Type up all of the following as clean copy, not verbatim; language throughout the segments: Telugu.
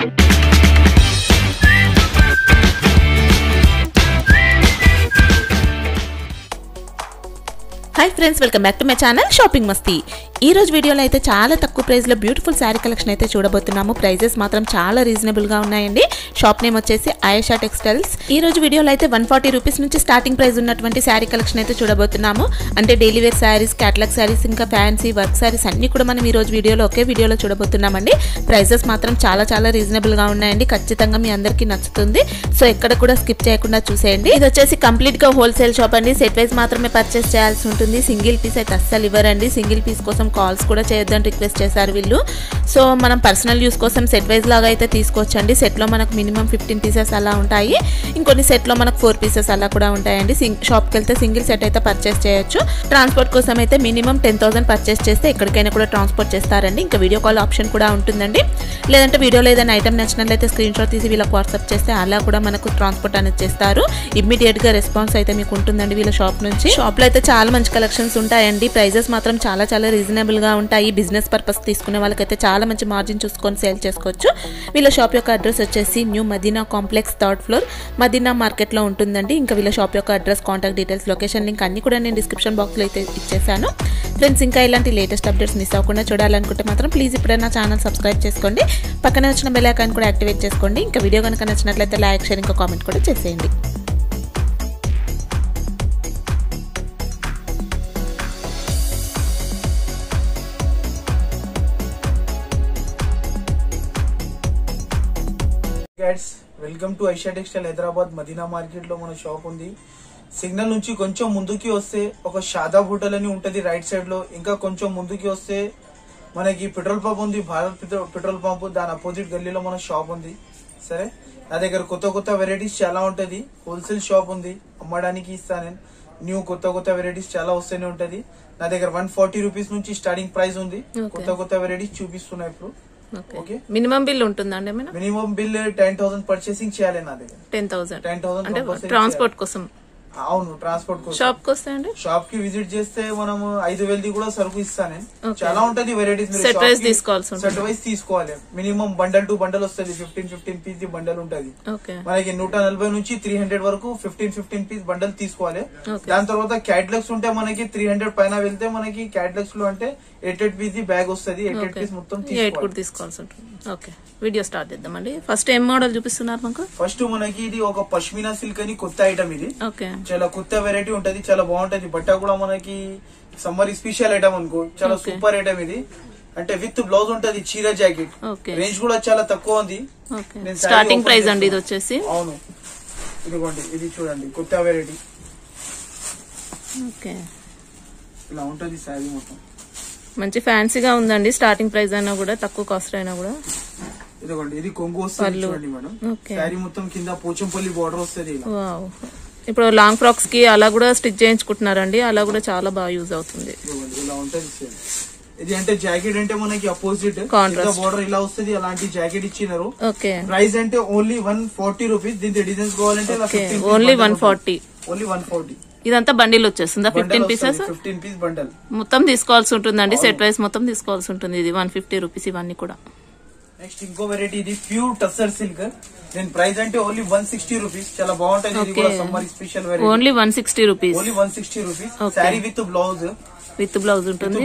Hi friends welcome back to my channel shopping Masti. ఈ రోజు వీడియోలో అయితే చాలా తక్కువ ప్రైస్ లో బ్యూటిఫుల్ సారీ కలెక్షన్ అయితే చూడబోతున్నాము। ప్రైజెస్ మాత్రం చాలా రీజనబుల్ గా ఉన్నాయండి। షాప్ నేమ్ వచ్చేసి ఆయేషా టెక్స్టైల్స్। ఈ రోజు వీడియోలో అయితే 140 రూపాయస్ నుంచి స్టార్టింగ్ ప్రైస్ ఉన్నటువంటి సారీ కలెక్షన్ అయితే చూడబోతున్నాము। అంటే daily wear saris, catalogue saris, ఇంకా ఫ్యాన్సీ వర్క్ సారీస్ అన్ని కూడా మనం ఈ రోజు వీడియోలో ఒకే వీడియోలో చూడబోతున్నామండి। ప్రైజెస్ మాత్రం చాలా రీజనబుల్ గా ఉన్నాయండి। ఖచ్చితంగా మీ అందరికీ నచ్చుతుంది। సో ఎక్కడ కూడా స్కిప్ చేయకుండా చూసేయండి। ఇది వచ్చేసి కంప్లీట్ గా హోల్సేల్ షాప్ అండి। సెట్ వైస్ మాత్రమే పర్చేస్ చేయాల్సి ఉంటుంది। సింగిల్ పీస్ అయితే అస్సలు ఇవ్వరండి। సింగిల్ పీస్ కోసం కాల్స్ కూడా చేయొద్దని రిక్వెస్ట్ చేశారు వీళ్ళు। సో మనం పర్సనల్ యూస్ కోసం సెట్ వైజ్ లాగా అయితే తీసుకోవచ్చండి। సెట్ లో మనకు మినిమం 15 పీసెస్ అలా ఉంటాయి। ఇంకొన్ని సెట్ లో మనకు 4 పీసెస్ అలా కూడా ఉంటాయండి। షాప్కి వెళ్తే సింగిల్ సెట్ అయితే పర్చేస్ చేయొచ్చు। ట్రాన్స్పోర్ట్ కోసం అయితే మినిమం 10,000 పర్చేస్ చేస్తే ఎక్కడికైనా కూడా ట్రాన్స్పోర్ట్ చేస్తారండి। ఇంకా వీడియో కాల్ ఆప్షన్ కూడా ఉంటుందండి। లేదంటే వీడియోలో ఏదైనా ఐటమ్ నచ్చినట్లయితే స్క్రీన్ షాట్ తీసి వీళ్ళకి వాట్సాప్ చేస్తే అలా కూడా మనకు ట్రాన్స్పోర్ట్ అనేది చేస్తారు। ఇమ్మీడియట్ గా రెస్పాన్స్ అయితే మీకు ఉంటుందండి వీళ్ళ షాప్ నుంచి। షాప్ లో అయితే చాలా మంచి కలెక్షన్స్ ఉంటాయండి। ప్రైజెస్ మాత్రం చాలా రీజనబుల్ గా ఉంటాయి। బిజినెస్ పర్పస్ తీసుకునే వాళ్ళకైతే చాలా మంచి మార్జిన్ చూసుకొని సేల్ చేసుకోవచ్చు। వీళ్ళ షాప్ యొక్క అడ్రస్ వచ్చేసి new Madina complex 3rd floor Madina market లో ఉంటుందండి। ఇంకా వీళ్ళ షాప్ యొక్క address, contact details, location link అన్ని కూడా నేను డిస్క్రిప్షన్ బాక్స్ లో అయితే ఇచ్చేసాను। ఫ్రెండ్స్ ఇంకా ఇలాంటి లేటెస్ట్ అప్డేట్స్ మిస్ అవ్వకుండా చూడాలనుకుంటే మాత్రం ప్లీజ్ ఇప్పుడైనా ఛానల్ సబ్స్క్రైబ్ చేసుకోండి। పక్కనే వచ్చిన బెల్ ఐకాన్ కూడా యాక్టివేట్ చేసుకోండి। ఇంకా వీడియో కనుక నచ్చినట్లయితే లైక్, షేర్, ఇంకా కామెంట్ కూడా చేసేయండి। Welcome to Aisha textile Hyderabad Madina market లో మన షాప్ ఉంది। సిగ్నల్ నుంచి కొంచెం ముందుకి వస్తే ఒక షాదాబ్ హోటల్ అని ఉంటది రైట్ సైడ్ లో। ఇంకా కొంచెం ముందుకి వస్తే మనకి పెట్రోల్ పంప్ ఉంది, భారత్ పెట్రోల్ పంప్, దాని అపోజిట్ గల్లీలో మన షాప్ ఉంది। సరే, నా దగ్గర కొత్త వెరైటీస్ చాలా ఉంటది। హోల్సేల్ షాప్ ఉంది, అమ్మడానికి ఇస్తాను నేను। న్యూ కొత్త వెరైటీస్ చాలా వస్తూనే ఉంటది। నా దగ్గర 140 రూపీస్ నుంచి స్టార్టింగ్ ప్రైస్ ఉంది। కొత్త వెరైటీస్ చూపిస్తున్నా ఇప్పుడు। మినిమం బిల్ ఉంటుందండి? మినిమం బిల్ 10,000 పర్చేసింగ్ చేయాలి నా దగ్గర। 10,000 ట్రాన్స్పోర్ట్ కోసం? అవును, ట్రాన్స్పోర్ట్ కోసం। షాప్ కి వస్తే అండి, షాప్ కి విజిట్ చేస్తే మనం 5,000 కూడా సరుకు ఇస్తాను నేను। చాలా ఉంటది వెరైటీస్, సెట్ వైస్ తీసుకోవాలి। మినిమం బండల్ టు బండల్ వస్తుంది, 15 పీస్ బండల్ ఉంటది మనకి। 140 నుంచి 300 వరకు 15 పీస్ బండల్ తీసుకోవాలి। దాని తర్వాత క్యాటలాగ్స్ ఉంటే మనకి 300 పైన వెళ్తే మనకి క్యాటలాగ్స్ లో అంటే 8 పీస్ బ్యాగ్ వస్తుంది। 8 పీస్ మొత్తం తీసుకోవాల్సి ఉంటుంది। ఓకే, వీడియో స్టార్ట్ చేద్దామండి। ఫస్ట్ ఏం మోడల్ చూపిస్తున్నారు మాకు? ఫస్ట్ మనకి ఇది ఒక పష్మినా సిల్క్ అని కొత్త ఐటమ్ ఇది। ఓకే, చాలా కొత్త వెరైటీ ఉంటది, చాలా బాగుంటది। బట్ట కూడా మనకి సమ్మర్ స్పెషల్ ఐటమ్ అనుకో, చాలా సూపర్ ఐటమ్ ఇది। అంటే విత్ బ్లౌజ్ ఉంటది, చీర జాకెట్। రేంజ్ కూడా చాలా తక్కువ ఉంది। స్టార్టింగ్ ప్రైస్ అండి ఇది వచ్చేసి? అవును, ఇదిగోండి, ఇది చూడండి కొత్త వెరైటీ। ఓకే, ఇలా ఉంటది శారీ మొత్తం, మంచి ఫ్యాన్సీగా ఉందండి। స్టార్టింగ్ ప్రైస్ అయినా కూడా, తక్కువ కాస్ట్ అయినా కూడా। ఇదిగోండి, ఇది కొంగు వస్తుంది చూడండి మేడం। శారీ మొత్తం కింద పోచంపల్లి బార్డర్ వస్తుంది। ఇప్పుడు లాంగ్ ఫ్రాక్స్ కి అలా కూడా స్టిచ్ చేయించుకుంటున్నారండి, అలా కూడా చాలా బాగా యూజ్ అవుతుంది। ఇలా ఉంటది ఇది। అంటే జాకెట్ అంటే మనకి అపోజిట్ బార్డర్ ఇలా వస్తుంది, అలాంటి జాకెట్ ఇచ్చినారు। ప్రైస్ అంటే ఓన్లీ 140 రూపీస్। దీని డిజైన్స్ కావాలంటే ఓన్లీ 140। ఇదంతా బండిల్ వచ్చేస్తుందా? 15 పీసెస్? 15 పీస్ బండల్ మొత్తం తీసుకోవాల్సి ఉంటుందండి। సెట్ వైస్ మొత్తం తీసుకోవాల్సి ఉంటుంది। ఇది 150 రూపీస్ ఇవన్నీ కూడా। నెక్స్ట్ ఇంకో వెరైటీ, ఇది ప్యూర్ టస్సర్ సిల్క్। దీని ప్రైస్ అంటే ఓన్లీ 160 రూపీస్। చాలా బాగుంటుంది, ఇది కూడా summer special variety. Only 160 rupees. Only 160 rupees. Sari with blouse ఉంటుంది।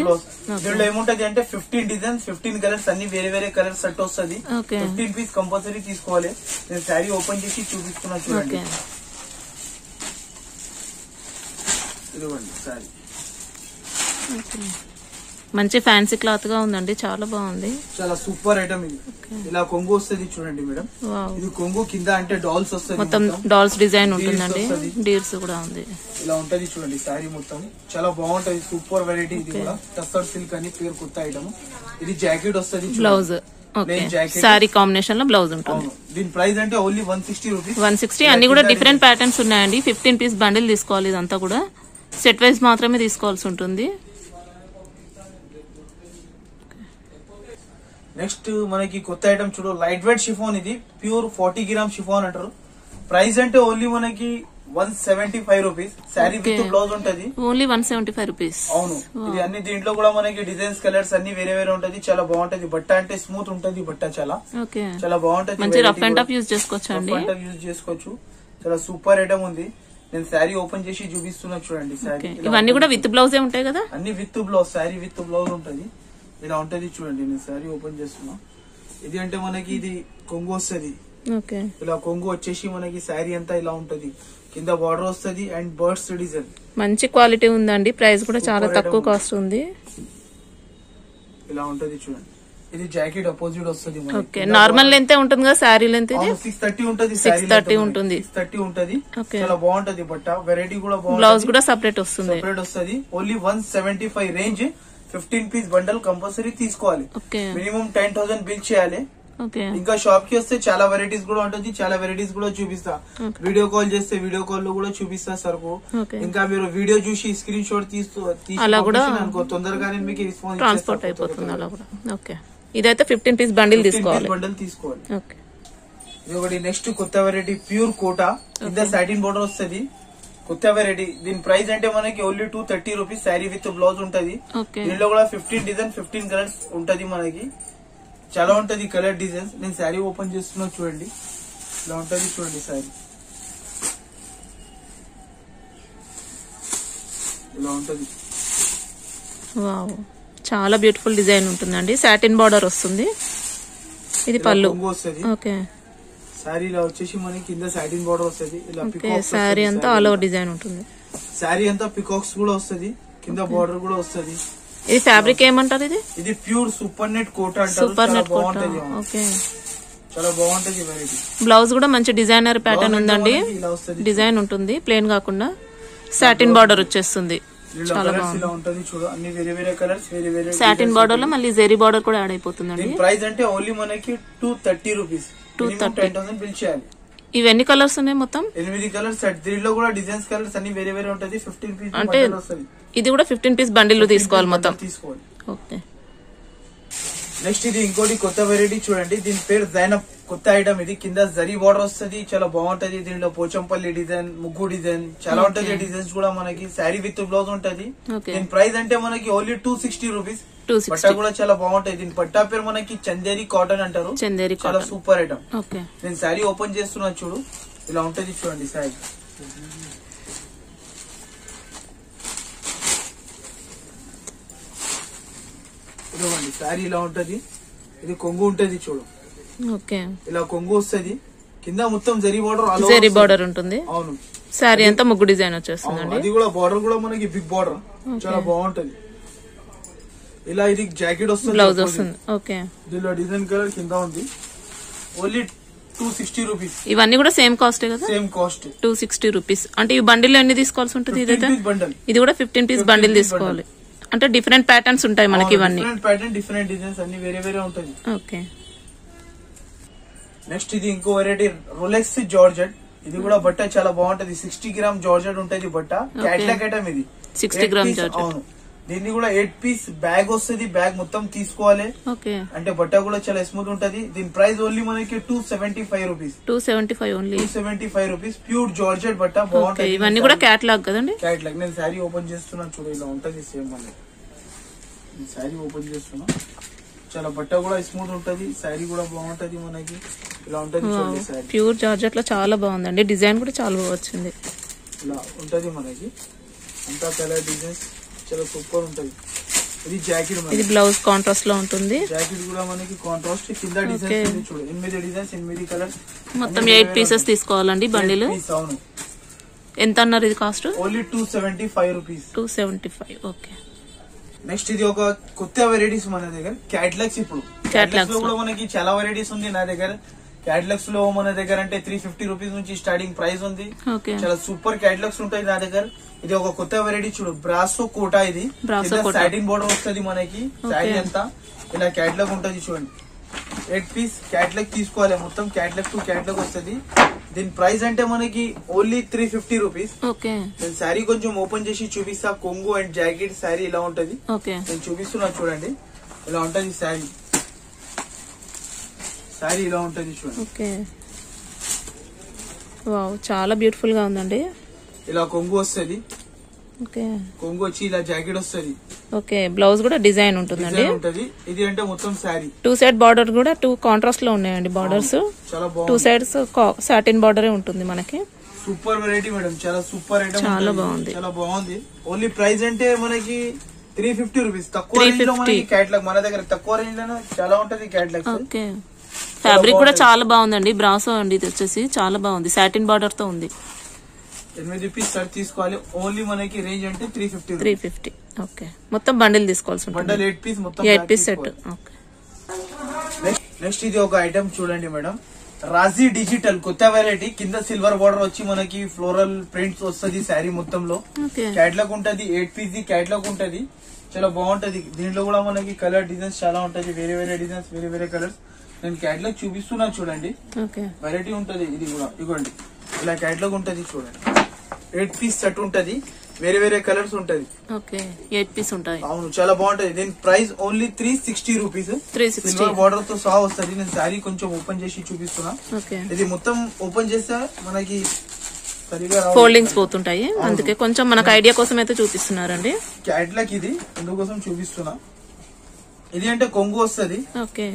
దీంట్లో ఏముంటది అంటే 15 డిజైన్స్, 15 కలర్స్, అన్ని వేరే కలర్స్ సెట్ వస్తుంది। 15 పీస్ కంపల్సరీ తీసుకోవాలి। నేను శారీ ఓపెన్ చేసి చూపిస్తున్నా చూడండి। ఇదిగోండి శారీ, మంచి ఫ్యాన్సీ క్లాత్ గా ఉందండి, చాలా బాగుంది, చాలా సూపర్ ఐటమ్ ఇది। ఇలా కొంగు వస్తుంది చూడండి మేడం। ఇది కొంగు కింద అంటే డాల్స్ వస్తుంది, మొత్తం డాల్స్ డిజైన్ ఉంటుందండి, డీర్స్ కూడా ఉంది। ఇలా ఉంటది చూడండి శారీ మొత్తం, చాలా బాగుంటది, సూపర్ వెరైటీ ఇది కూడా। టస్సర్ సిల్క్ అని పేరు, కొత్త ఐటమ్ ఇది। జాకెట్ వస్తుంది, బ్లౌజ్ సారీ కాంబినేషన్ లో బ్లౌజ్ ఉంటుంది। దీని ప్రైస్ అంటే ఓన్లీ 160 రూపీస్। 160। అన్ని కూడా డిఫరెంట్ ప్యాటర్న్స్ ఉన్నాయండి। 15 పీస్ బండిల్ తీసుకోవాలి, ఇదంతా కూడా సెట్ వైజ్ మాత్రమే తీసుకోవాల్సి ఉంటుంది। నెక్స్ట్ మనకి కొత్త ఐటమ్ చూడు, లైట్ వెయిట్ షిఫాన్ ఇది, ప్యూర్ 40 గ్రామ్ షిఫాన్ అంటారు। ప్రైస్ అంటే ఓన్లీ మనకి 175 రూపీస్. శారీ విత్ బ్లౌజ్ ఉంటది. Only 175 rupees. అవును, ఇది అన్ని దీంట్లో కూడా మనకి డిజైన్స్ కలర్స్ అన్ని వేరే వేరే ఉంటది. చాలా బాగుంటది. బట్ట అంటే స్మూత్ ఉంటది. బట్ట చాలా బాగుంటది. మంచి రఫ్ అండ్ టఫ్ యూజ్ చేసుకోవచ్చు అండి. రఫ్ అండ్ టఫ్ యూజ్ చేసుకోవచ్చు. చాలా సూపర్ ఐటమ్ ఉంది. నేను శారీ ఓపెన్ చేసి చూపిస్తున్నా చూడండి. శారీ ఇవన్నీ కూడా విత్ బ్లౌజే ఉంటాయి కదా. అన్ని with blouse. Sari with blouse ఉంటది. ఇలా ఉంటది చూడండి. నేను శారీ ఓపెన్ చేస్తున్నా. ఇది అంటే మనకి ఇది కొంగు వస్తుంది. ఇలా కొంగు వచ్చేసి మనకి శారీ అంతా ఇలా ఉంటది. కింద బార్డర్ వస్తుంది అండ్ బర్డ్స్ డిజైన్. మంచి క్వాలిటీ ఉందండి. ప్రైస్ కూడా చాలా తక్కువ కాస్ట్ ఉంది. ఇలా ఉంటది చూడండి. ఇది జాకెట్ అపోజిట్ వస్తుంది. నార్మల్ లెంత్ ఉంటుంది కదా శారీ లెంత్. ఇది 630 ఉంటుంది. 630 ఉంటుంది. 630 ఉంటుంది. చాలా బాగుంటది. బట్ట వెరైటీ కూడా బాగుంది. బ్లౌజ్ కూడా సెపరేట్ వస్తుంది. Only 175 range. 15 piece bundle compulsory తీసుకోవాలి. మినిమం 10,000 బిల్ చేయాలి. ఇంకా షాప్ కి వస్తే చాలా వెరైటీస్ కూడా ఉంటుంది. చాలా వెరైటీస్ కూడా చూపిస్తా. వీడియో కాల్ చేస్తే వీడియో కాల్ లో కూడా చూపిస్తా సరుకు. ఇంకా మీరు వీడియో చూసి స్క్రీన్ షాట్ అనుకో తొందరగానే మీకు రెస్పాన్స్ ట్రాన్స్పోర్ట్ అయిపోతుంది. అలా కూడా ఓకే. ఇదైతే 15 పీస్ బండిల్ తీసుకోవాలి. ఇది ఒకటి. నెక్స్ట్ కొత్త వెరైటీ ప్యూర్ కోటా. కింద సాటిన్ బోర్డర్ వస్తుంది. కొత్త వెరైటీ. దీని ప్రైస్ అంటే మనకి only 230 rupees. Sari with blouse ఉంటది. దీనిలో కూడా 15 డిజైన్ 15 కలర్స్ ఉంటది మనకి. చాలా ఉంటది కలర్ డిజైన్స్. నేను శారీ ఓపెన్ చేస్తున్నా చూడండి. ఇలా ఉంటది చూడండి శారీ. ఇలా ఉంటది. వావ్, చాలా బ్యూటిఫుల్ డిజైన్ ఉంటుందండి. సాటిన్ బార్డర్ వస్తుంది. ఇది పళ్ళు వస్తుంది. ఓకే. శారీ ఇలా వచ్చేసి మనకి కింద సాటిన్ బార్డర్ వస్తుంది. ఇలా శారీ అంతా ఆల్ ఓవర్ డిజైన్ ఉంటుంది. శారీ అంతా పికాక్స్ కూడా వస్తుంది. కింద బార్డర్ కూడా వస్తుంది. ఇది ఫ్యాబ్రిక్ ఏమంటారు? ఇది ప్యూర్ సూపర్ నెట్ కోట్ అంటారు. Super net Kota. ఓకే, చాలా బాగుంటది వెరైటీ. బ్లౌజ్ కూడా మంచి డిజైనర్ ప్యాటర్న్ ఉందండి. డిజైన్ ఉంటుంది, ప్లేన్ కాకుండా సాటిన్ బార్డర్ వచ్చేస్తుంది. చాలా బాగుంది. చూడు అన్ని వేరే వేరే కలర్స్ వేరే వేరే. సాటిన్ బార్డర్ లో మళ్ళీ జెరీ బార్డర్ కూడా యాడ్ అయిపోతుందండి. ప్రైస్ అంటే ఓన్లీ మనకి 230 రూపీస్. 10,000 బిల్ చేయాలి. ఇవి ఎన్ని కలర్స్ ఉన్నాయి? మొత్తం 8 కలర్స్. దీనిలో కూడా డిజైన్స్ కలర్స్ అన్ని వేరే వేరే ఉంటది. 15 పీస్ అంటే ఇది కూడా 15 పీస్ బండిల్ తీసుకోవాలి మొత్తం. తీసుకోవాలి. ఓకే. నెక్స్ట్ ఇది ఇంకోటి కొత్త వెరైటీ చూడండి. దీని పేరు జైనబ్. కొత్త ఐటమ్ ఇది. కింద జరీ బార్డర్ వస్తుంది. చాలా బాగుంటది. దీనిలో పోచంపల్లి డిజైన్, ముగ్గు డిజైన్ చాలా ఉంటది. డిజైన్స్ కూడా మనకి శారీ విత్ బ్లౌజ్ ఉంటది. దీని ప్రైస్ అంటే మనకి ఓన్లీ 260 రూపీస్. పట్టా కూడా చాలా బాగుంటాయి. దీని పట్టా పేరు మనకి చందేరి కాటన్ అంటారు. చాలా సూపర్ ఐటమ్. నేను శారీ ఓపెన్ చేస్తున్నా చూడు. ఇలా ఉంటది చూడండి శారీ. ఇదిగోండి శారీ ఇలా ఉంటది. ఇది కొంగు ఉంటది చూడు. ఓకే, ఇలా కొంగు వస్తుంది. కింద మొత్తం జరీ బార్డర్. జరీ బార్డర్ ఉంటుంది. అవును. శారీ అంతా ముగ్గు డిజైన్ వచ్చేస్తుంది. అది కూడా బార్డర్ కూడా మనకి బిగ్ బార్డర్. చాలా బాగుంటది. ఇలా ఇది జాకెట్ వస్తుంది. బ్లౌజ్ వస్తుంది. ఓకే. దీనిలో డిజైన్ కలర్ కింద ఉంది. Only 260 rupees. ఇవన్నీ కూడా సేమ్ కాస్ట్ కదా? Same cost 260 rupees. అంటే ఈ బండిల్ ఎన్ని తీసుకోవాల్సి ఉంటుంది? ఇది కూడా 15 పీస్ బండిల్ తీసుకోవాలి. అంటే డిఫరెంట్ ప్యాటర్న్స్ ఉంటాయి మనకి. ఇవన్నీ డిఫరెంట్ ప్యాటర్న్, డిఫరెంట్ డిజైన్స్ అన్ని వేరే వేరే ఉంటుంది. ఓకే. నెక్స్ట్ ఇది ఇంకో వెరైటీ రోలెక్స్ జార్జెట్. ఇది కూడా బట్ట చాలా బాగుంటది. 60 గ్రామ్ జార్జెట్ ఉంటది బట్ట. క్యాట్లాగ్ ఐటమ్ ఇది. 60 గ్రామ్ జార్జెట్. అవును. దీన్ని కూడా 8 పీస్ బ్యాగ్ వస్తుంది. బ్యాగ్ మొత్తం తీసుకోవాలి. అంటే బట్ట కూడా చాలా స్మూత్ ఉంటది. దీని ప్రైస్ ఓన్లీ మనకి 275 rupees. 275 only. 275 rupees. Pure georgette బట్ట బాగుంటది. ఇవన్నీ కూడా క్యాట్లాగ్ కదండి? క్యాట్లాగ్. నేను శారీ ఓపెన్ చేస్తున్నా చూడు. ఇలా ఉంటది సేమ్. మళ్ళీ శారీ ఓపెన్ చేస్తున్నా. చాలా బట్ట కూడా స్మూత్ ఉంటది. శారీ కూడా బాగుంటది మనకి. ఇలా ఉంటది చూడండి శారీ. ప్యూర్ జార్జెట్ లో చాలా బాగుందండి. డిజైన్ కూడా చాలా బాగా వచ్చింది. ఇలా ఉంటది మనకి. అంతా కలర్ డిజైన్స్ చాలా సూపర్ ఉంటది. ఇది జాకెట్. ఇది బ్లౌజ్ కాంట్రాస్ట్ లో ఉంటుంది. జాకెట్ కూడా మనకి కాంట్రాస్ట్. కింద డిజైన్స్ చూడు. 8 డిజైన్స్, 8 కలర్స్. మొత్తం 8 పీసెస్ తీసుకోవాలండి బండిల్. అవును. ఎంత అన్నారు ఇది cost? Only 275 rupees. 275. Okay. Next ఇది ఒక కొత్త వెరైటీస్ మన దగ్గర. క్యాట్లాగ్స్. ఇప్పుడు క్యాట్లాగ్స్ లో కూడా మనకి చాలా వెరైటీస్ ఉంది నా దగ్గర. క్యాట్లాగ్స్ లో మన దగ్గర అంటే 350 రూపీస్ నుంచి స్టార్టింగ్ ప్రైస్ ఉంది. చాలా సూపర్ క్యాట్లాగ్స్ ఉంటాయి నా దగ్గర. ఇది ఒక కొత్త వెరైటీ చూడు. బ్రాసో కోటా. ఇది సాటిన్ బోర్డర్ వస్తుంది మనకి. శారీ అంతా ఇలా క్యాట్లాగ్ ఉంటది చూడండి. 8 పీస్ క్యాట్లాగ్ తీసుకోవాలి. మొత్తం క్యాట్లాగ్ టు క్యాట్లాగ్ వస్తుంది. దీని ప్రైస్ అంటే మనకి ఓన్లీ 350 రూపీస్. నేను శారీ కొంచెం ఓపెన్ చేసి చూపిస్తా. కొంగు అండ్ జాకెట్ శారీ ఇలా ఉంటది. నేను చూపిస్తున్నా చూడండి. ఇలా ఉంటది శారీ. శారీ ఇలా ఉంటది చూడండి. వావ్, చాలా బ్యూటిఫుల్ గా ఉందండి. ఇలా కొంగు వస్తుంది. ఓకే, కొంగు వచ్చి ఇలా జాకెట్ వస్తుంది. ఓకే, బ్లౌజ్ కూడా డిజైన్ ఉంటుందండి. ఇది అంటే మొత్తం శారీ 2 సైడ్ బార్డర్ కూడా 2 కాంట్రాస్ట్ లో ఉన్నాయండి బార్డర్స్. చాలా 2 బాగుంది. సైడ్స్ సాటిన్ బార్డరే ఉంటుంది మనకి. సూపర్ వెరైటీ మేడం, చాలా సూపర్ ఐటమ్, చాలా బాగుంది. చాలా బాగుంది. ఓన్లీ ప్రైస్ అంటే మనకి 350 రూపీస్. తక్కువ రేంజ్ లో మనకి క్యాట్లాగ్ మన దగ్గర తక్కువ రేంజ్ లో చాలా ఉంటది క్యాట్లాగ్. ఓకే, ఫ్యాబ్రిక్ కూడా చాలా బాగుందండి. బ్రాసో అండి ఇది వచ్చేసి చాలా బాగుంది, సాటిన్ బార్డర్ తో ఉంది. 8 పీస్ షర్ట్ తీసుకోవాలి. ఓన్లీ మనకి రేంజ్ అంటే 350. ఓకే, మొత్తం బండిల్ తీసుకోవాల్సి ఉంటుంది. బండల్ 8 పీస్ మొత్తం 8 పీస్ సెట్. ఓకే, నెక్స్ట్ ఇది ఒక ఐటమ్ చూడండి మేడం, రాజీ డిజిటల్ కొత్త వెరైటీ. కింద సిల్వర్ బార్డర్ వచ్చి మనకి ఫ్లోరల్ ప్రింట్స్ వస్తుంది శారీ మొత్తంలో. క్యాట్లాగ్ ఉంటది, 8 పీస్ క్యాట్లాగ్ ఉంటది. చాలా బాగుంటది. దీంట్లో కూడా మనకి కలర్ డిజైన్స్ చాలా ఉంటది, వేరే వేరే డిజైన్స్, వేరే వేరే కలర్స్. నేను క్యాట్లాగ్ చూపిస్తున్నా చూడండి. వెరైటీ ఉంటది. ఇది కూడా ఇవ్వండి, ఇలా క్యాట్లాగ్ ఉంటది చూడండి. 8 పీస్ సెట్ ఉంటది, వేరే వేరే కలర్స్ ఉంటది. ఓకే, 8 పీస్ ఉంటాయి. అవును, చాలా బాగుంటది. దీని price only 360 rupees. Silver border తో సహా వస్తుంది. నేను శారీ కొంచెం ఓపెన్ చేసి చూపిస్తున్నా. ఇది మొత్తం ఓపెన్ చేస్తే మనకి సరిగా ఫోల్డింగ్స్ పోతుంటాయి, అందుకే కొంచెం మనకు ఐడియా కోసం అయితే చూపిస్తున్నారండి. క్యాట్లాగ్ ఇది అందుకోసం చూపిస్తున్నా. ఇది అంటే కొంగు వస్తుంది. ఓకే,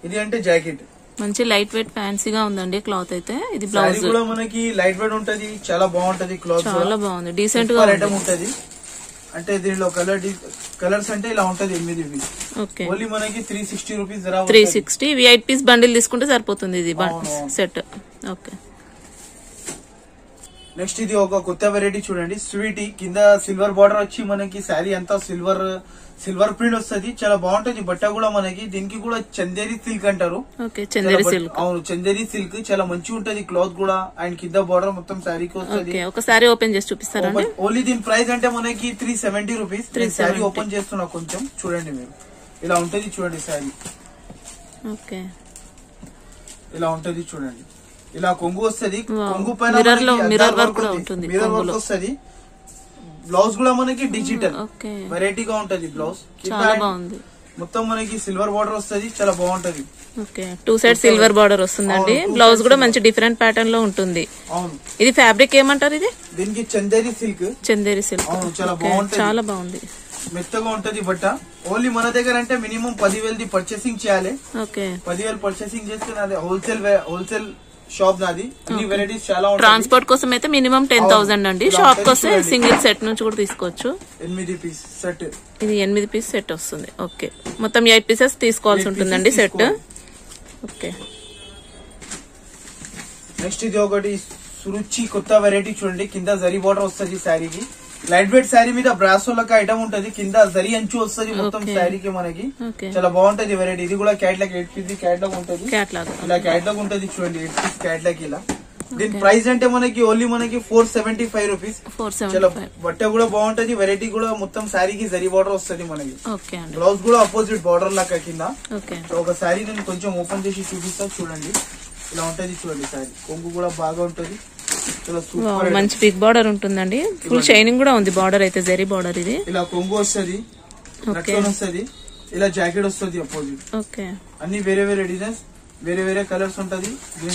ఇది అంటే జాకెట్. మంచి లైట్ వెయిట్ ఫ్యాన్సీగా ఉందండి క్లాత్ అయితే. ఇది బ్లౌజ్ కూడా మనకి లైట్ వెయిట్ ఉంటది, చాలా బాగుంటది క్లాత్, చాలా బాగుంది, డీసెంట్ గా ఐటమ్ ఉంటది. అంటే దీనిలో కలర్స్ అంటే ఇలా ఉంటది 8 పీస్. ఓకే, ఓన్లీ మనకి 360 రూపీస్. 360 8 పీస్ బండిల్ తీసుకుంటే సరిపోతుంది ఇది సెట్. ఓకే, నెక్స్ట్ ఇది ఒక కొత్త వెరైటీ చూడండి, స్వీటీ. కింద సిల్వర్ బార్డర్ వచ్చి మనకి శారీ అంతా సిల్వర్ ప్రింట్ వస్తుంది. చాలా బాగుంటది బట్ట కూడా మనకి. దీనికి కూడా చందేరి సిల్క్ అంటారు. అవును, చందేరి సిల్క్ చాలా మంచిగా ఉంటది క్లాత్ కూడా. అండ్ కింద బార్డర్ మొత్తం శారీకి వస్తుంది. ఒకసారి ఓపెన్ చేసి చూపిస్తారా? ఓన్లీ దీని ప్రైస్ అంటే మనకి 370 రూపీస్. శారీ ఓపెన్ చేస్తున్నా కొంచెం చూడండి మీరు. ఇలా ఉంటది చూడండి శారీ. ఓకే, ఇలా ఉంటది చూడండి. ఇలా కొంగు వస్తుంది. కొంగు పైన మిర్రర్ వర్క్ కూడా ఉంటుంది. మిర్రర్ వర్క్ వస్తుంది. బ్లౌజ్ కూడా మనకి డిజిటల్ వెరైటీగా ఉంటది. బ్లౌజ్ చాలా బాగుంది. మొత్తం మనకి సిల్వర్ బార్డర్ వస్తుంది, చాలా బాగుంటది. ఓకే, 2 సైడ్ సిల్వర్ బార్డర్ వస్తుందండి. బ్లౌజ్ కూడా మంచి డిఫరెంట్ ప్యాటర్న్ లో ఉంటుంది. అవును, ఇది ఫ్యాబ్రిక్ ఏమంటారు? ఇది దీనికి చందేరి సిల్క్. చాలా బాగుంది, చాలా బాగుంది, మెత్తగా ఉంటది బట్ట. ఓన్లీ మన దగ్గర అంటే మినిమం 10,000 పర్చేసింగ్ చేయాలి. ఓకే, 10,000 పర్చేసింగ్ చేస్తే నాది హోల్సేల్ షాప్. నాది అన్ని వెరైటీస్ చాలా ఉంటాయి. ట్రాన్స్పోర్ట్ కోసం అయితే మినిమం 10,000 అండి. షాప్ వస్తే సింగిల్ సెట్ నుంచి కూడా తీసుకోవచ్చు. 8 పీస్ సెట్. ఇది 8 పీస్ సెట్ వస్తుంది. ఓకే, మొత్తం 8 పీసెస్ తీసుకోవాల్సి ఉంటుందండి సెట్. ఓకే, నెక్స్ట్ ఇది ఒకటి సురుచి కొత్త వెరైటీ చూడండి. కింద జరీ బార్డర్ వస్తుంది శారీకి. లైట్ వెయిట్ శారీ మీద బ్రాసో లెక్క ఐటమ్ ఉంటది. కింద జరీ అంచు వస్తుంది మొత్తం శారీకి మనకి. చాలా బాగుంటది వెరైటీ. ఇది కూడా క్యాట్లాగ్ 8 పీస్ క్యాట్లాగ్ ఉంటది. ఇలా క్యాట్లాగ్ ఉంటది చూడండి, 8 పీస్ క్యాట్లాగ్. ఇలా దీని ప్రైస్ అంటే మనకి ఓన్లీ మనకి 475 రూపీస్. చాలా బట్ట కూడా బాగుంటది, వెరైటీ కూడా మొత్తం శారీకి జరీ బార్డర్ వస్తుంది మనకి. బ్లౌజ్ కూడా అపోజిట్ బార్డర్ లాగా కింద. ఒక శారీ నేను కొంచెం ఓపెన్ చేసి చూపిస్తా చూడండి. ఇలా ఉంటది చూడండి శారీ. కొంగు కూడా బాగా ఉంటది, మంచి బిగ్ బార్డర్ ఉంటుందండి. ఫుల్ షైనింగ్ కూడా ఉంది బార్డర్ అయితే, జరీ బార్డర్. ఇది ఇలా కొంగు వస్తుంది, వస్తుంది. ఇలా జాకెట్ వస్తుంది అపోజిట్. ఓకే, అన్ని వేరే వేరే డిజైన్స్, వేరే వేరే కలర్స్ ఉంటది.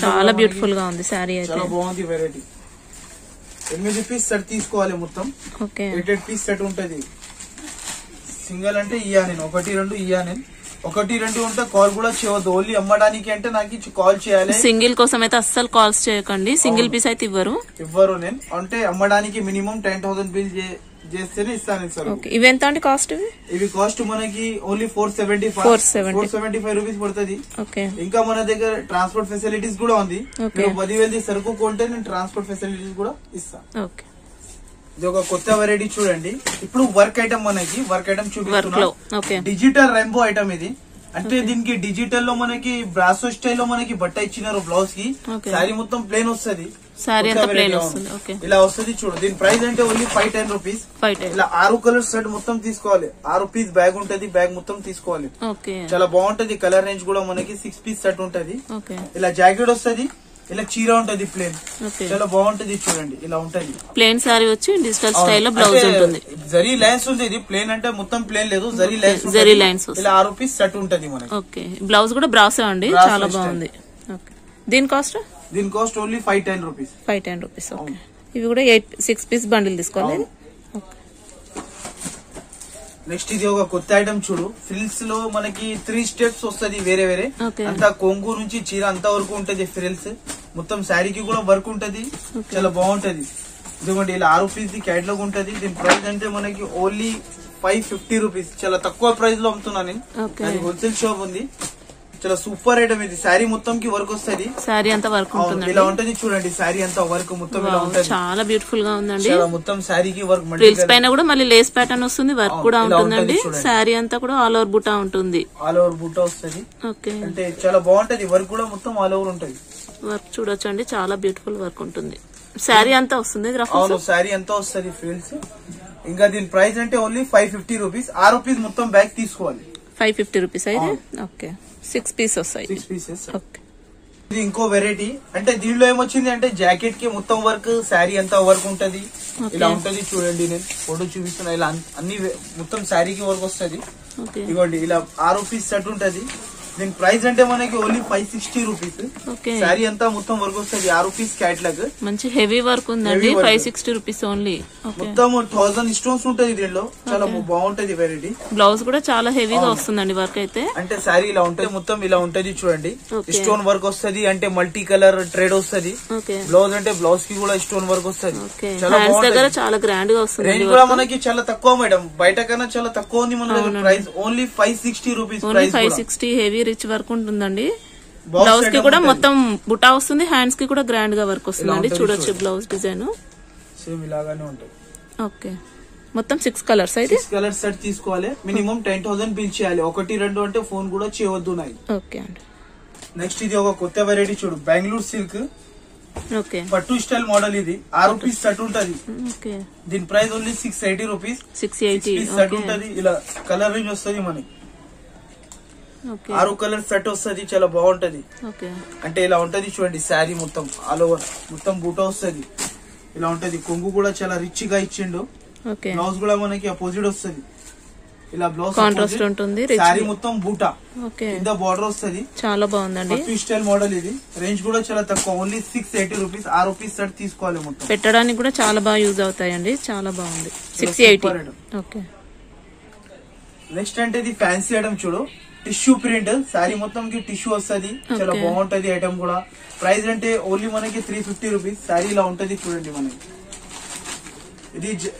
చాలా బ్యూటిఫుల్ గా ఉంది శారీ అయితే, చాలా బాగుంది వెరైటీ. 8 పీస్ సెట్ తీసుకోవాలి మొత్తం. 8 పీస్ సెట్ ఉంటది. సింగిల్ అంటే ఇయ్యా నేను, 1 2 ఇయ్యా నేను. 1 2 ఉంటే కాల్ కూడా చేయవద్దు. ఓన్లీ అమ్మడానికి అంటే నాకు కాల్ చేయాలి. సింగిల్ కోసం అయితే అస్సలు కాల్స్ చేయకండి. సింగిల్ పీస్ అయితే ఇవ్వరు. నేను అంటే అమ్మడానికి మినిమం 10,000 బిల్ చేస్తేనే ఇస్తాను సార్. ఇవి ఎంత అండి కాస్ట్? ఇవి కాస్ట్ మనకి ఓన్లీ 475 రూపీస్ పడుతుంది. ఇంకా మన దగ్గర ట్రాన్స్పోర్ట్ ఫెసిలిటీస్ కూడా ఉంది. 10,000 సరుకు కొంటే నేను ట్రాన్స్పోర్ట్ ఫెసిలిటీస్ కూడా ఇస్తాను. ఇది ఒక కొత్త వెరైటీ చూడండి. ఇప్పుడు వర్క్ ఐటమ్ మనకి వర్క్ ఐటమ్ చూపిస్తున్నా. డిజిటల్ రెయిన్బో ఐటమ్ ఇది. అంటే దీనికి డిజిటల్ లో మనకి బ్రాసో స్టైల్ లో మనకి బట్ట ఇచ్చినారు బ్లౌజ్ కి. శారీ మొత్తం ప్లేన్ వస్తుంది. ఇలా వస్తుంది చూడు. దీని ప్రైస్ అంటే ఓన్లీ 510 రూపీస్. ఇలా 6 కలర్ సెట్ మొత్తం తీసుకోవాలి. 6 పీస్ బ్యాగ్ ఉంటది, బ్యాగ్ మొత్తం తీసుకోవాలి. చాలా బాగుంటది. కలర్ రేంజ్ కూడా మనకి 6 పీస్ సెట్ ఉంటది. ఇలా జాకెట్ వస్తుంది, ఇలా చీర ఉంటది ప్లేన్. చాలా బాగుంటది చూడండి. ఇలా ఉంటది ప్లేన్ సారీ వచ్చి డిజిటల్ స్టైల్ లో బ్లౌజ్ ఉంటుంది. జరీ లైన్స్ ఉంది. ఇది ప్లేన్ అంటే మొత్తం ప్లేన్ లేదు, జరీ లైన్స్. ఇలా 6 పీస్ సెట్ ఉంటది మనకి. ఓకే, బ్లౌజ్ కూడా బ్రాసో అండి, చాలా బాగుంది. దీని cost only 510 rupees. 510 rupees. Okay, ఇవి కూడా 6 పీస్ బండిల్ తీసుకోవాలి. నెక్స్ట్ ఇది ఒక కొత్త ఐటమ్ చూడు, ఫ్రిల్స్ లో మనకి 3 స్టెప్స్ వస్తది వేరే వేరే. అంతా కొంగు నుంచి చీర అంత వరకు ఉంటది ఫ్రిల్స్. మొత్తం శారీకి కూడా వర్క్ ఉంటది, చాలా బాగుంటది. ఇదిగోండి ఇలా 6 పీస్ ది క్యాటలాగ్ ఉంటది. దీని ప్రైస్ అంటే మనకి ఓన్లీ 550 రూపీస్. చాలా తక్కువ ప్రైస్ లో అమ్ముతున్నా నేను. హోల్సేల్ షాప్ ఉంది. చాలా సూపర్ ఐటమ్ ఇది. శారీ మొత్తం కి వర్క్ వస్తుంది. శారీ అంతా వర్క్ ఉంటుంది. ఇలా ఉంటది చూడండి, శారీ అంతా వర్క్ మొత్తం ఇలా ఉంటది. చాలా బ్యూటిఫుల్ గా ఉందండి. మొత్తం శారీకి వర్క్. ఫ్రిల్స్ పైన కూడా మళ్ళీ లేస్ ప్యాటర్న్ వస్తుంది, వర్క్ కూడా ఉంటుందండి. శారీ అంతా కూడా ఆల్ ఓవర్ బుటా ఉంటుంది. ఆల్ ఓవర్ బుటా వస్తుంది. ఓకే, అంటే చాలా బాగుంటది. వర్క్ కూడా మొత్తం ఆల్ ఓవర్ ఉంటది. వర్క్ చూడొచ్చు అండి, చాలా బ్యూటిఫుల్ వర్క్ ఉంటుంది. శారీ అంతా వస్తుంది. అవును, శారీ అంతా వస్తుంది ఫ్రిల్స్. ఇంకా దీని ప్రైస్ అంటే ఓన్లీ 550 రూపీస్. 6 పీస్ మొత్తం బ్యాగ్ తీసుకోవాలి. 550 రూపీస్ అయితే. ఓకే, 6 పీస్ వస్తాయి. 6 పీసెస్. ఓకే, ఇది ఇంకో వెరైటీ. అంటే దీనిలో ఏమొచ్చింది అంటే జాకెట్ కి మొత్తం వర్క్, శారీ అంతా వర్క్ ఉంటది. ఇలా ఉంటది చూడండి, నేను ఫోటో చూపిస్తున్నా. ఇలా అన్ని మొత్తం శారీకి వర్క్ వస్తుంది. ఇవ్వండి ఇలా 6 పీస్ సెట్ ఉంటది. దీని ప్రైస్ అంటే మనకి ఓన్లీ 560 రూపీస్. శారీ అంతా మొత్తం వర్క్ వస్తుంది. 6 పీస్ క్యాట్లాగ్, మంచి హెవీ వర్క్ ఉందండి. 560 రూపీస్ ఓన్లీ. మొత్తం 1000 స్టోన్స్ ఉంటది దీనిలో. చాలా బాగుంటది వెరైటీ. బ్లౌజ్ కూడా చాలా హెవీగా వస్తుందండి వర్క్ అయితే. అంటే శారీ ఇలా ఉంటది, మొత్తం ఇలా ఉంటది చూడండి. స్టోన్ వర్క్ వస్తుంది. అంటే మల్టీ కలర్ ట్రేడ్ వస్తుంది. బ్లౌజ్ అంటే బ్లౌజ్ కి కూడా స్టోన్ వర్క్ వస్తుంది. దగ్గర చాలా గ్రాండ్ గా వస్తుంది. రేంజ్ కూడా మనకి చాలా తక్కువ మేడం, బయట కన్నా చాలా తక్కువ ఉంది మన price. Only 560 rupees. 560 heavy rich work ఉంటుందండి. బ్లౌజ్ కి కూడా మొత్తం బుటా వస్తుంది. హ్యాండ్స్ కి కూడా గ్రాండ్ గా వర్క్ వస్తుందండి. చూడొచ్చు బ్లౌజ్ డిజైన్ సేమ్ ఇలాగానే ఉంటుంది. ఓకే, మొత్తం 6 కలర్స్ అయితే. 6 కలర్స్ సెట్ తీసుకోవాలి. మినిమం 10,000 బిల్ చేయాలి. 1, 2 అంటే ఫోన్ కూడా చేయవద్దు. ఓకే అండి. నెక్స్ట్ ఇది ఒక కొత్త వెరైటీ చూడు, బెంగళూరు సిల్క్. ఓకే, పట్టు స్టైల్ మోడల్. ఇది 6 పీస్ సెట్ ఉంటది. ఓకే, దీని ప్రైస్ ఓన్లీ 680 రూపీస్. 680 సెట్ ఉంటది. ఇలా కలర్ రేంజ్ వస్తుంది మనకి. 6 కలర్ సెట్ వస్తుంది. చాలా బాగుంటది. అంటే ఇలా ఉంటది చూడండి, శారీ మొత్తం ఆల్ ఓవర్ మొత్తం బూటా వస్తుంది. ఇలా ఉంటది. కొంగు కూడా చాలా రిచ్ గా ఇచ్చిండు. బ్లౌజ్ కూడా మనకి అపోజిట్ వస్తుంది. ఇలా బ్లౌజ్ కాంట్రాస్ట్ ఉంటుంది. శారీ మొత్తం బూటా, కింద బార్డర్ వస్తుంది. చాలా బాగుందండి. పట్టు స్టైల్ మోడల్ ఇది. రేంజ్ కూడా చాలా తక్కువ, ఓన్లీ 680 రూపీస్. 6 పీస్ సెట్ తీసుకోవాలి. మొత్తం పెట్టడానికి కూడా చాలా బాగా యూజ్ అవుతాయండి. చాలా బాగుంది. 680. ఓకే, నెక్స్ట్ అంటే ఇది ఫ్యాన్సీ ఐటమ్ చూడు, టిష్యూ ప్రింట్. శారీ మొత్తం కి టిష్యూ వస్తుంది. చాలా బాగుంటది ఐటమ్ కూడా. ప్రైస్ అంటే ఓన్లీ మనకి 350 రూపీస్. శారీ ఇలా ఉంటది చూడండి మనకి.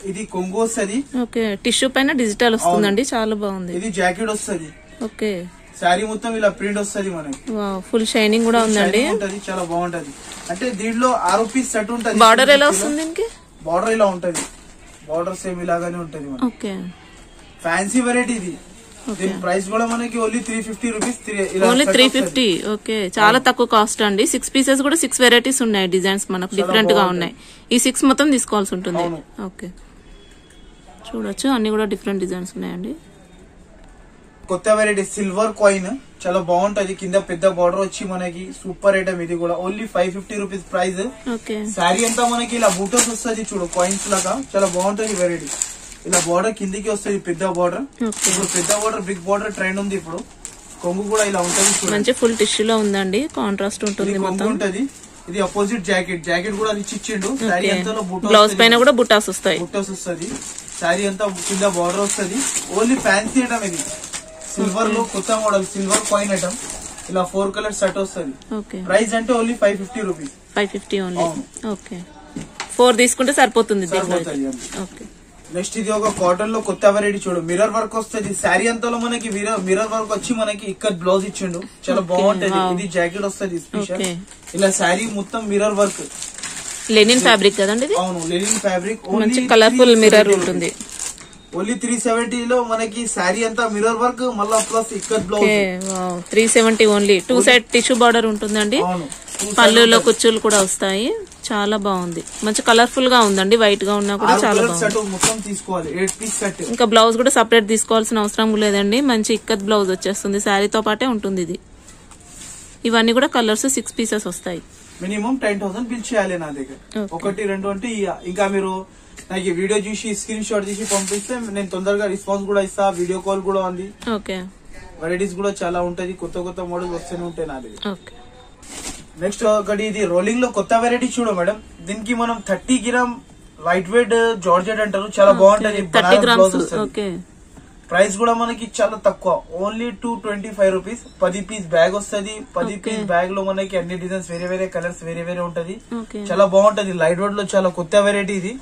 ఇది కొంగు వస్తుంది. ఓకే, టిష్యూ పైన డిజిటల్ వస్తుందండి. చాలా బాగుంది. ఇది జాకెట్ వస్తుంది. ఓకే, శారీ మొత్తం ఇలా ప్రింట్ వస్తుంది మనకి. ఫుల్ షైనింగ్ కూడా ఉందండి. చాలా బాగుంటది. అంటే దీంట్లో 6 పీస్ సెట్ ఉంటది. బార్డర్ ఎలా వస్తుంది దీనికి? బార్డర్ ఇలా ఉంటది. బార్డర్ సేమ్ ఇలాగానే ఉంటది. ఓకే, ఫ్యాన్సీ వెరైటీ ఇది. దీని ప్రైస్ కూడా మనకి ఓన్లీ 350 రూపీస్. ఓన్లీ 350. ఓకే, చాలా తక్కువ కాస్ట్ అండి. 6 పీసెస్ కూడా 6 వెరైటీస్ ఉన్నాయి. డిజైన్స్ మనకు డిఫరెంట్ గా ఉన్నాయి. ఈ 6 మొత్తం తీసుకోవాల్సి ఉంటుంది. ఓకే, చూడొచ్చు అన్ని కూడా డిఫరెంట్ డిజైన్స్ ఉన్నాయండి. కొత్త వెరైటీ సిల్వర్ కాయిన్, చాలా బాగుంటది. కింద పెద్ద బార్డర్ వచ్చి మనకి సూపర్ ఐటమ్. ఇది కూడా ఓన్లీ 550 రూపీస్ ప్రైస్. శారీ అంతా మనకి ఇలా బూటోస్ వస్తుంది చూడు, కాయిన్స్ లాగా. చాలా బాగుంటది వెరైటీ. ఇలా బార్డర్ కిందికి వస్తుంది, పెద్ద బార్డర్. ఇప్పుడు పెద్ద బార్డర్, బిగ్ బార్డర్ ట్రెండ్ ఉంది ఇప్పుడు. కొంగు కూడా ఇలా ఉంటది. మంచి ఫుల్ టిష్యూలో ఉందండి. కాంట్రాస్ట్ ఉంటుంది. కొంగు ఉంటది. ఇది అపోజిట్ జాకెట్. జాకెట్ కూడా రిచ్ ఇచ్చిండు. శారీ అంతా బ్లౌజ్ పైన కూడా బుటాస్ వస్తాయి. బుటాస్ వస్తుంది. శారీ అంతా కింద బార్డర్ వస్తుంది. ఓన్లీ ఫ్యాన్సీ ఐటమ్ ఇది. సిల్వర్ లో కొత్త మోడల్, సిల్వర్ కాయిన్ ఐటమ్. ఇలా 4 కలర్ సెట్ వస్తుంది. ప్రైస్ అంటే ఓన్లీ 550 రూపీస్. 550 ఓన్లీ. ఓకే, 4 తీసుకుంటే సరిపోతుంది. ఓకే, నెక్స్ట్ ఇది ఒక కాటన్ లో కొత్త వెరైటీ చూడు, మిర్రర్ వర్క్ వస్తుంది. శారీ అంతలో మనకి మిర్రర్ వర్క్ వచ్చి మనకి ఇక్కడ బ్లౌజ్ ఇచ్చిండు. చాలా బాగుంటది. ఇది జాకెట్ వస్తుంది స్పెషల్. ఇలా శారీ మొత్తం మిర్రర్ వర్క్. లెనిన్ ఫ్యాబ్రిక్ కదండి ఇది? అవును, లెనిన్ ఫ్యాబ్రిక్. మంచి కలర్ఫుల్ మిర్రర్ ఉంటుంది. ఓన్లీ 370 లో మనకి శారీ అంతా మిర్రర్ వర్క్, మళ్ళా ప్లస్ ఇక్కడ blouse. 370 only. 2 side tissue border ఉంటుందండి. పళ్ళులో కుచ్చులు కూడా వస్తాయి. చాలా బాగుంది. మంచి కలర్ఫుల్ గా ఉందండి. వైట్ గా ఉన్నా కూడా చాలా బాగుంది. ఇంకా బ్లౌజ్ కూడా సపరేట్ తీసుకోవాల్సిన అవసరం లేదండి. మంచి ఇక్కత్ బ్లౌజ్ వచ్చేస్తుంది. శారీతో పాటే ఉంటుంది ఇది. ఇవన్నీ కూడా కలర్స్ 6 పీసెస్ వస్తాయి. మినిమం 10,000 బిల్ చేయాలి నా దగ్గర. 1, 2 అంటే ఇంకా మీరు నాకు వీడియో చూసి స్క్రీన్ షాట్ తీసి పంపిస్తే నేను తొందరగా రెస్పాన్స్ కూడా ఇస్తా. వీడియో కాల్ కూడా ఉంది. ఓకే, వెరైటీస్ కూడా చాలా ఉంటది. కొత్త కొత్త మోడల్స్ వస్తూనే ఉంటాయి నా దగ్గర. నెక్స్ట్ ఒకటి ఇది రోలింగ్ లో కొత్త వెరైటీ చూడు మేడం. దీనికి మనం 30 గ్రామ్ లైట్ వెయిట్ జార్జెట్ అంటారు, చాలా బాగుంటది. 30 గ్రామ్స్. ఓకే. ప్రైస్ కూడా మనకి చాలా తక్కువ, ఓన్లీ 225 రూపీస్. 10 పీస్ బ్యాగ్ వస్తుంది. 10 పీస్ బ్యాగ్ లో మనకి అన్ని డిజైన్స్ వేరే వేరే కలర్స్ వేరే వేరే ఉంటది, చాలా బాగుంటది. లైట్ వెయిట్ లో చాలా కొత్త వెరైటీ ఇది.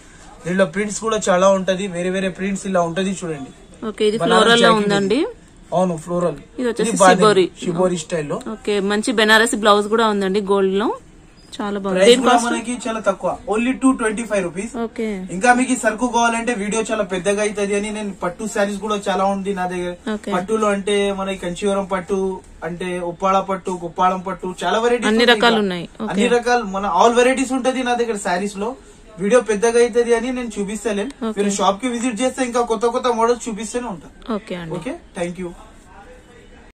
దీంట్లో ప్రింట్స్ కూడా చాలా ఉంటది, వేరే వేరే ప్రింట్స్ ఇలా ఉంటది చూడండి. ఇది ఫ్లోరల్ లో ఉందండి. అవును, ఫ్లోరల్. ఇది వచ్చేసి షిబోరి స్టైల్లో. ఓకే, మంచి బెనారసి బ్లౌజ్ కూడా ఉందండి గోల్డ్ లో, చాలా బాగుంది. ప్రైస్ కూడా మనకి చాలా తక్కువ, ఓన్లీ 225 రూపీస్. ఓకే. ఇంకా మీకు సరుకు కావాలంటే వీడియో చాలా పెద్దగా అవుతుంది అని నేను పట్టు శారీస్ కూడా చాలా ఉంది నా దగ్గర. పట్టులో అంటే మనకి కంచీవరం పట్టు, అంటే ఉప్పాడ పట్టు, కుప్పాళం పట్టు, చాలా వెరైటీస్, అన్ని రకాలు ఉన్నాయి. అన్ని రకాలు మన ఆల్ వెరైటీస్ ఉంటది నా దగ్గర శారీస్ లో. వీడియో పెద్దగా అవుతుంది అని నేను చూపిస్తలేను, మీరు షాప్ కి విజిట్ చేస్తే ఇంకా కొత్త కొత్త మోడల్స్ చూపిస్తూనే ఉంటాను. Okay, thank you.